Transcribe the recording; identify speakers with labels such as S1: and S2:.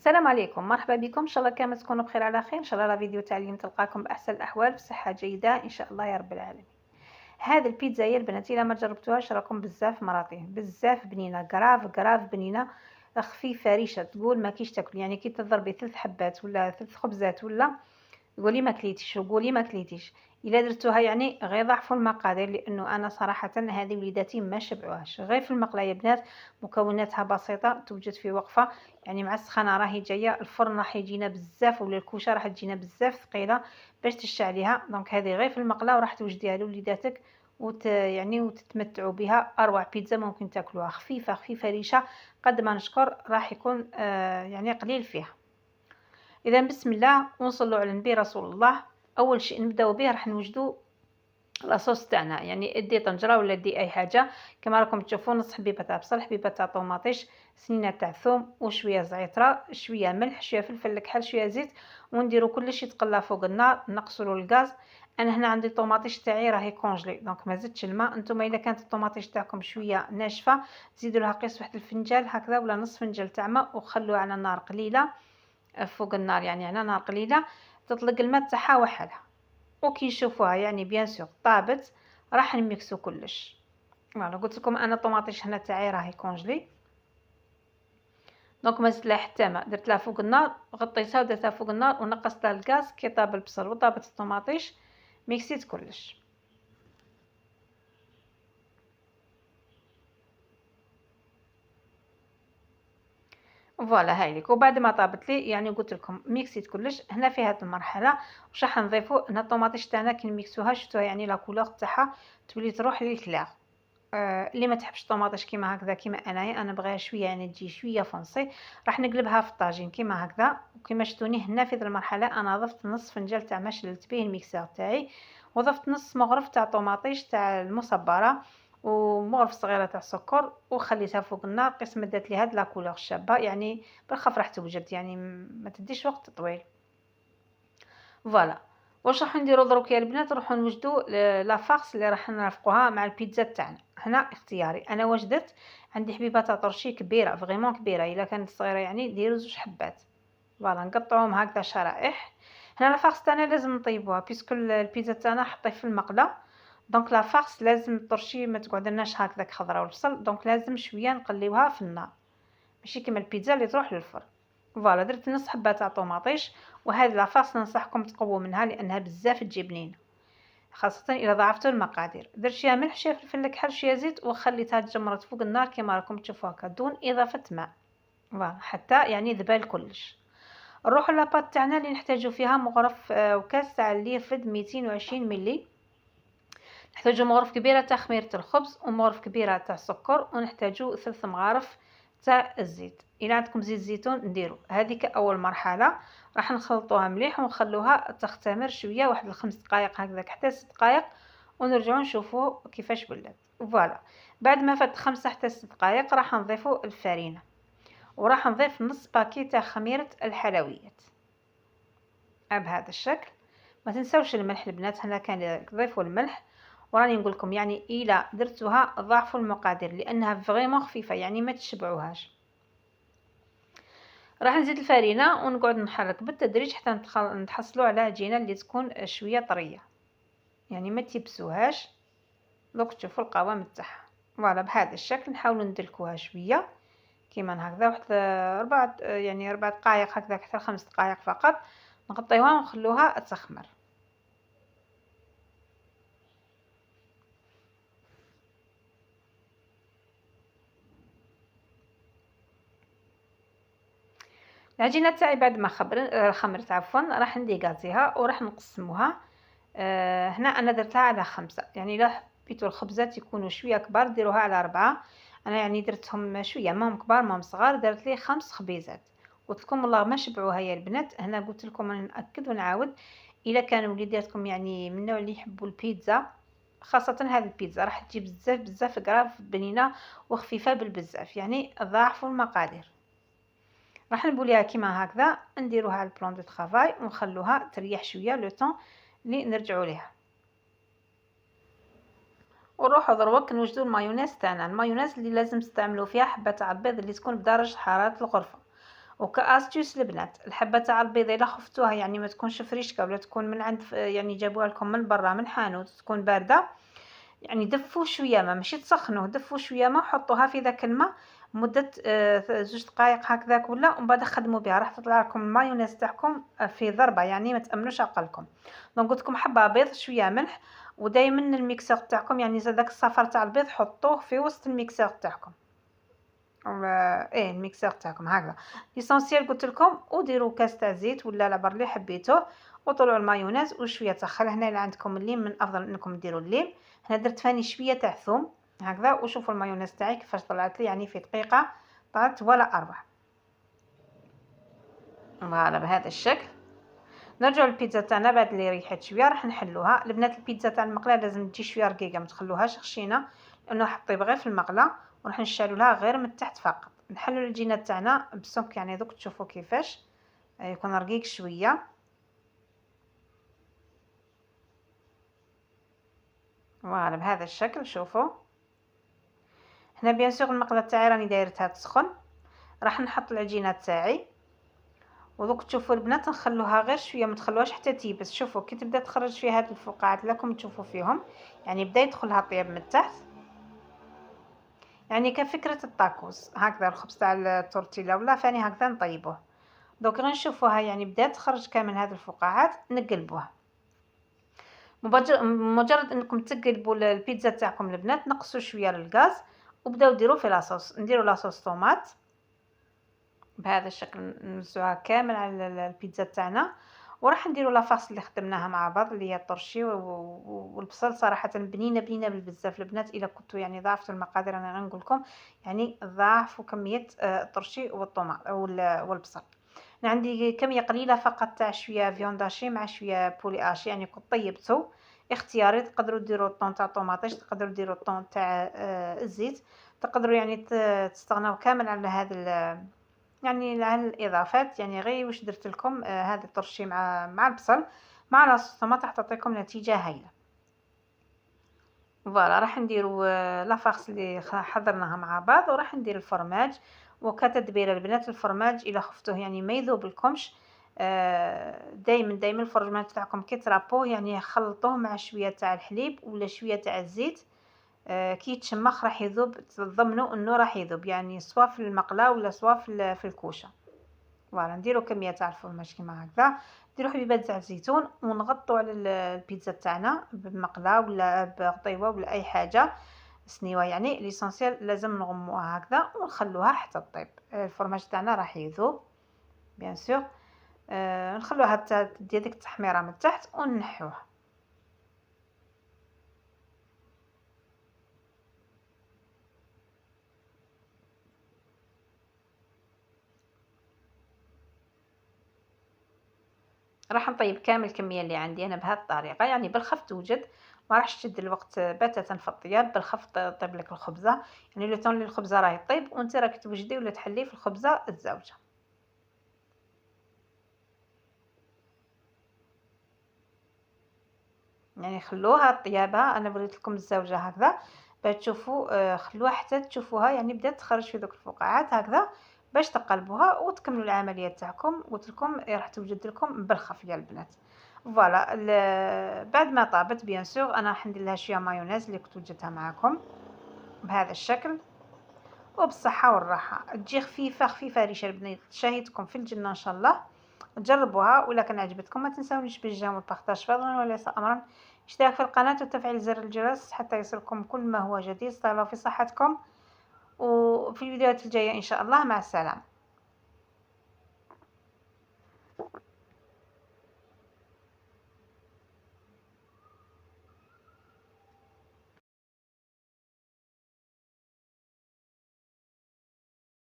S1: السلام عليكم، مرحبا بكم. ان شاء الله كامل تكونوا بخير على خير. ان شاء الله لا فيديو تاع اليوم تلقاكم باحسن الاحوال بصحه جيده ان شاء الله يا رب العالمين. هذه البيتزا يا البنات الا ما جربتوهاش راكم بزاف مراطين، بزاف بنينه، كراف بنينه، خفيفه ريشه، تقول ما كيش تاكل. يعني كي تضربي 3 حبات ولا 3 خبزات ولا قولي ما كليتيش وقولي ما كليتيش. الا درتوها يعني غير ضعفوا المقادير، لانه انا صراحه هذه وليداتي ما شبعوهاش. غير في المقله يا بنات، مكوناتها بسيطه توجد في وقفه. يعني مع السخانه راهي جايه، الفرن راح يجينا بزاف ولا الكوشه راح تجينا بزاف ثقيله باش تشعليها. دونك هذه غير في المقله وراح توجديها لوليداتك يعني وتتمتعوا بها. اروع بيتزا ممكن تاكلوها، خفيفه ريشه، قد ما نشكر راح يكون يعني قليل فيها. اذا بسم الله ونصلوا على النبي رسول الله. اول شيء نبداو به راح نوجدوا لاصوص تاعنا. يعني ادي طنجره ولا ادي اي حاجه كما راكم تشوفون. نص حبيبه تاع بصل، حبيبه تاع طوماطيش، سنينه تاع ثوم وشويه زعتره، شويه ملح، شويه فلفل الكحل، شويه زيت، ونديروا كلش يتقلى فوق النار. نقصوا الغاز. انا هنا عندي الطوماطيش تاعي راهي كونجلي، دونك ما زدتش الماء. نتوما الا كانت الطوماطيش تاعكم شويه ناشفه زيدوا لها قيس واحد الفنجان هكذا ولا نصف فنجان تاع ماء وخلوها على نار قليله فوق النار، يعني على نار قليله تطلق الماء تاعها وحدها. وكي نشوفوها يعني بيان سور طابت راح نميكسو كلش. فوالا قلت لكم انا الطوماطيش هنا تاعي راهي كونجلي، دونك ما زدت لها حتى ماء. درت لها فوق النار، غطيتها ودرتها فوق النار ونقصت لها الغاز. كي طاب البصل وطابت الطوماطيش ميكسيت كلش. فوالا هايليك. وبعد ما طابت لي يعني قلت لكم ميكسيت كلش. هنا في هذه المرحله واش راح نضيفو؟ هنا الطوماطيش تاعنا كي نميكسوها شفتوها يعني لا كولور تاعها تولي تروح للكلاغ. اللي ما تحبش الطوماطيش كيما هكذا كيما انايا، انا بغيها شويه يعني تجي شويه فونسي، راح نقلبها في الطاجين كيما هكذا. وكيما شفتوني هنا في هذه المرحله انا ضفت نص فنجان تاع ما شللت به الميكسر تاعي، وضفت نص مغرف تاع طوماطيش تاع المصبره ومغرف صغيره تاع سكر، وخليتها فوق النار قسم مدات لي هاد لا كولور شابه. يعني بالخف راح توجد، يعني ما تديش وقت طويل. فوالا. واش راح نديرو دروك يا البنات؟ نروحو نوجدو لا فارس اللي راح نرافقوها مع البيتزا تاعنا. هنا اختياري انا واش درت. عندي حبيبه تاع طرشي كبيره فريمون كبيره، الا كانت صغيره يعني ديروا 2 حبات. فوالا نقطعوهم هكذا شرائح. هنا لا فارس تاعنا لازم نطيبوها بيسكو البيتزا تاعنا حطيه في المقله. دونك لا فارس لازم الطرشي ما تقعدلناش هكذاك خضره والبصل، دونك لازم شويه نقليوها في النار ماشي كيما البيتزا اللي تروح للفرن. فوالا درت نص حبه تاع طوماطيش. وهذه لاصوص ننصحكم تقووا منها لانها بزاف تجي بنينه، خاصه اذا ضاعفتوا المقادير. درت شويه ملح، شويه فلفل الكحل، شويه زيت، وخليتها تجمرت فوق النار كما راكم تشوفوا هكا دون اضافه ماء. فوالا حتى يعني ذبال كلش. نروحوا لاباط تاعنا اللي نحتاجو فيها مغرف وكاس تاع اللي يرفد 220 ملي. نحتاجو مغرف كبيره تاع خميره الخبز ومغرف كبيره تاع السكر، ونحتاجو 3 مغارف تاع الزيت. الى عندكم زيت زيتون نديرو. هذيك اول مرحله راح نخلطوها مليح ونخلوها تختمر شويه واحد 5 دقائق هكذاك حتى 6 دقائق، ونرجعو نشوفو كيفاش ولات. فوالا بعد ما فات 5 حتى 6 دقائق راح نضيفو الفرينه، وراح نضيف نص باكي تاع خميره الحلويات بهذا الشكل. ما تنسوش الملح البنات، هنا كان ضيفوا الملح. وراني نقول لكم يعني الا درتوها ضاعفوا المقادير لانها فريمون خفيفه يعني ما تشبعوهاش. راح نزيد الفرينه ونقعد نحرك بالتدريج حتى نتحصلوا على عجينه اللي تكون شويه طريه، يعني ما تيبسوهاش. دوك تشوفوا القوام تاعها. فوالا بهذا الشكل نحاولوا ندلكوها شويه كيما هكذا واحد 4 دقائق هكذا حتى 5 دقائق فقط. نغطيوها ونخلوها تخمر. العجينه تاعي بعد ما خمرت راح نديكازيها وراح نقسموها. هنا انا درتها على 5، يعني الا حبيتو الخبزات يكونوا شويه كبار ديروها على 4. انا يعني درتهم شويه ماهم كبار ماهم صغار، درت لي 5 خبيزات. قلت لكم والله ما شبعوها يا البنات. هنا قلت لكم انا ناكد ونعاود، الا كانوا وليداتكم يعني من النوع اللي يحبوا البيتزا، خاصه هذه البيتزا راح تجي بزاف كراف بنينه وخفيفه بالبزاف، يعني ضاعفوا المقادير. راح نبوليها كيما هكذا، نديروها على البلان دو طرافاي ونخلوها تريح شويه لو طون اللي نرجعوا ليها. ونروحوا دروك نوجدوا المايونيز تاعنا. المايونيز اللي لازم تستعملوا فيها حبه تاع البيض اللي تكون بدرجه حراره الغرفه، وكاستيوس البنات، الحبه تاع البيض الا خفتوها يعني ما تكونش فريشكه ولا تكون من عند يعني جابوها لكم من برا من حانوت تكون بارده، يعني دفوا شويه ما ماشي تسخنوه، دفوا شويه ما حطوها في ذاك الماء مده 2 دقائق هكذاك ولا، ومن بعد خدموا بها راح تطلع لكم المايونيز تاعكم في ضربه، يعني ما تامنوش عقلكم. دونك قلت لكم حبه بيض شويه ملح، ودائما الميكسور تاعكم يعني زاد داك الصفر تاع البيض حطوه في وسط الميكسور تاعكم، ايه الميكسور تاعكم هكذا. ليسونسيال قلت لكم، وديروا كاس تاع زيت ولا العبر اللي حبيتوه، وطلعوا المايونيز وشويه تاع خل. هنا اللي عندكم الليم من الافضل انكم ديروا الليم. هنا درت فاني شويه تاع ثوم هكذا، وشوفوا المايونيز تاعي كيفاش طلعت لي، يعني في دقيقه طلعت ولا 4. فوالا بهذا الشكل. نرجعوا للبيتزا تاعنا بعد اللي ريحت شويه راح نحلوها. البنات البيتزا تاع المقله لازم تجي شويه رقيقه، ما تخلوهاش خشينه لانه راح تطيب غير في المقله، وراح نشعلوا لها غير من التحت فقط. نحلوا العجينه تاعنا بسمك، يعني دوك تشوفوا كيفاش يكون رقيق شويه. فوالا بهذا الشكل. شوفوا هنا بيان سور المقله تاعي راني دايرتها تسخن، راح نحط العجينه تاعي، ودوك تشوفوا البنات نخلوها غير شويه ما تخلوهاش حتى تيبس. شوفوا كي تبدا تخرج فيها هاد الفقاعات لكم تشوفوا فيهم، يعني بدا يدخلها طياب من التحت، يعني كفكرة الطاكوس هكذا، الخبز تاع التورتيلا ولا فاني هكذا نطيبوه. دوك غنشوفوها يعني بدات تخرج كامل هذه الفقاعات نقلبوها. مجرد انكم تقلبوا البيتزا تاعكم البنات نقصوا شويه للغاز، وبداو ديروا في لاصوص. نديروا لاصوص طوماط بهذا الشكل، نوزعوها كامل على البيتزا تاعنا، وراح نديروا لافاص اللي خدمناها مع بعض اللي هي الطرشي والبصل. صراحه بنينه بالبزاف البنات، الا كنتوا يعني ضاعفتوا المقادير انا غنقول لكم يعني ضاعفوا كميه الطرشي والطوماط والبصل. انا عندي كميه قليله فقط تاع شويه فيونداشي مع شويه بولي اشي، يعني كنت طيبته اختياري. تقدروا ديروا الطون تاع طوماطيش، تقدروا ديروا الطون تاع الزيت، تقدروا يعني تستغناو كامل على هذا يعني على الاضافات. يعني غير واش درت لكم هذا الطرشي مع البصل مع لاصوص الطوماط راح تعطيكم نتيجه هايله. فوالا راح نديروا لافارس اللي حضرناها مع بعض، وراح ندير الفرماج. وكتتبيله البنات الفرماج الى خفتوه يعني ما يذوب لكمش، دائما الفرماج تاعكم كي ترابوه يعني خلطوه مع شويه تاع الحليب ولا شويه تاع الزيت، كي يتشمخ راح يذوب، تضمنوا انه راح يذوب يعني سواء في المقله ولا سواء في الكوشه. فوالا نديرو كميه تاع الفرماج كيما هكذا، نديرو حبيبات تاع الزيتون ونغطوا على البيتزا تاعنا بمقله ولا بغطيوه ولا اي حاجه سنيوه، يعني ليسونسيال لازم نغموها هكذا ونخلوها حتى تطيب. الفرماج تاعنا راح يذوب بيان سور. نخلوها حتى تدي ديك التحميره من تحت ونحوها. راح نطيب كامل الكميه اللي عندي انا بهذه الطريقه، يعني بالخف توجد، ما راحش تشد الوقت بتاتا في الطياب. بالخف طيب لك الخبزه، يعني لو طون اللي الخبزه راهي طيب وانت راك توجدي ولا تحلي في الخبزه الزوجه. يعني خلوها طيابها، انا وريت لكم الزوجه هكذا باش تشوفوا، خلوها حتى تشوفوها يعني بدات تخرج في دوك الفقاعات هكذا باش تقلبوها وتكملوا العمليه تاعكم. قلت لكم راح توجد لكم بالخف يا البنات. فوالا بعد ما طابت بيان سور انا راح ندير لها شويه مايونيز اللي كنت وجدتها معكم بهذا الشكل، وبالصحه والراحه. تجي خفيفه ريشه البنات، شهيتكم في الجنه ان شاء الله. جربوها، ولا كان عجبتكم ما تنسونيش بالجيم والبارطاج فضلا وليس امرا. اشتراك في القناه وتفعيل زر الجرس حتى يصلكم كل ما هو جديد. تهلاو في صحتكم، وفي الفيديوهات الجايه ان شاء الله. مع السلامه.